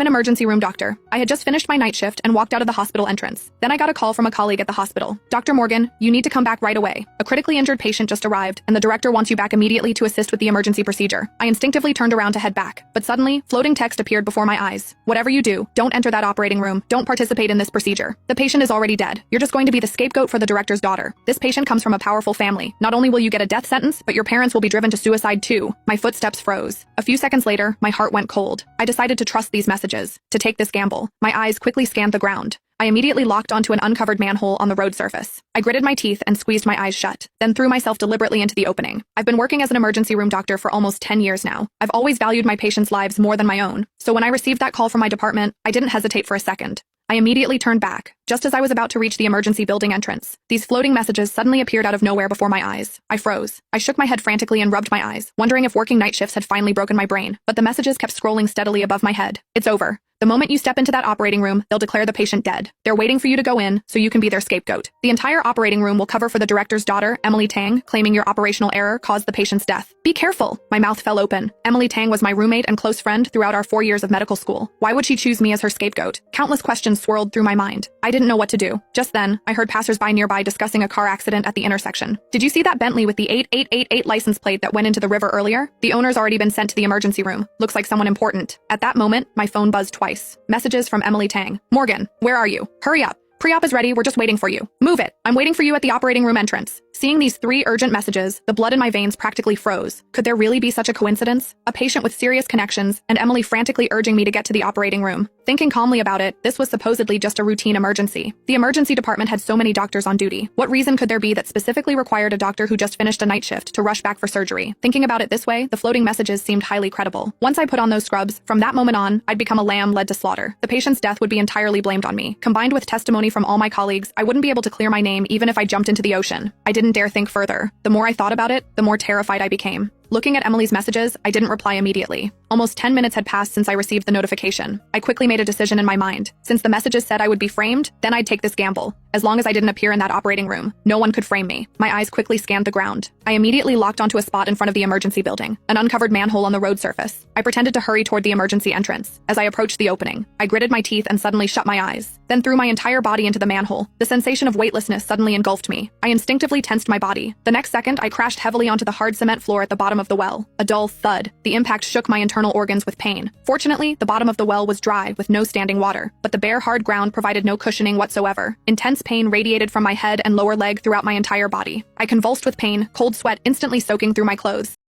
I'm an emergency room doctor. I had just finished my night shift and walked out of the hospital entrance. Then I got a call from a colleague at the hospital. Dr. Morgan, you need to come back right away. A critically injured patient just arrived, and the director wants you back immediately to assist with the emergency procedure. I instinctively turned around to head back, but suddenly, floating text appeared before my eyes. Whatever you do, don't enter that operating room. Don't participate in this procedure. The patient is already dead. You're just going to be the scapegoat for the director's daughter. This patient comes from a powerful family. Not only will you get a death sentence, but your parents will be driven to suicide too. My footsteps froze. A few seconds later, my heart went cold. I decided to trust these messages, to take this gamble. My eyes quickly scanned the ground. I immediately locked onto an uncovered manhole on the road surface. I gritted my teeth and squeezed my eyes shut, then threw myself deliberately into the opening. I've been working as an emergency room doctor for almost 10 years now. I've always valued my patients' lives more than my own. So when I received that call from my department, I didn't hesitate for a second. I immediately turned back, just as I was about to reach the emergency building entrance. These floating messages suddenly appeared out of nowhere before my eyes. I froze. I shook my head frantically and rubbed my eyes, wondering if working night shifts had finally broken my brain. But the messages kept scrolling steadily above my head. It's over. The moment you step into that operating room, they'll declare the patient dead. They're waiting for you to go in, so you can be their scapegoat. The entire operating room will cover for the director's daughter, Emily Tang, claiming your operational error caused the patient's death. Be careful! My mouth fell open. Emily Tang was my roommate and close friend throughout our 4 years of medical school. Why would she choose me as her scapegoat? Countless questions swirled through my mind. I didn't know what to do. Just then, I heard passersby nearby discussing a car accident at the intersection. Did you see that Bentley with the 8888 license plate that went into the river earlier? The owner's already been sent to the emergency room. Looks like someone important. At that moment, my phone buzzed twice. Messages from Emily Tang. Morgan, where are you? Hurry up. Pre-op is ready, we're just waiting for you. Move it. I'm waiting for you at the operating room entrance. Seeing these 3 urgent messages, the blood in my veins practically froze. Could there really be such a coincidence? A patient with serious connections, and Emily frantically urging me to get to the operating room. Thinking calmly about it, this was supposedly just a routine emergency. The emergency department had so many doctors on duty. What reason could there be that specifically required a doctor who just finished a night shift to rush back for surgery? Thinking about it this way, the floating messages seemed highly credible. Once I put on those scrubs, from that moment on, I'd become a lamb led to slaughter. The patient's death would be entirely blamed on me. Combined with testimony from all my colleagues, I wouldn't be able to clear my name even if I jumped into the ocean. I didn't dare think further. The more I thought about it, the more terrified I became. Looking at Emily's messages, I didn't reply immediately. Almost 10 minutes had passed since I received the notification. I quickly made a decision in my mind. Since the messages said I would be framed, then I'd take this gamble. As long as I didn't appear in that operating room, no one could frame me. My eyes quickly scanned the ground. I immediately locked onto a spot in front of the emergency building, an uncovered manhole on the road surface. I pretended to hurry toward the emergency entrance. As I approached the opening, I gritted my teeth and suddenly shut my eyes, then threw my entire body into the manhole. The sensation of weightlessness suddenly engulfed me. I instinctively tensed my body. The next second, I crashed heavily onto the hard cement floor at the bottom of the well. A dull thud. The impact shook my internal organs with pain. Fortunately, the bottom of the well was dry with no standing water, but the bare hard ground provided no cushioning whatsoever. Intense pain radiated from my head and lower leg throughout my entire body. I convulsed with pain, cold sweat instantly soaking through my clothes.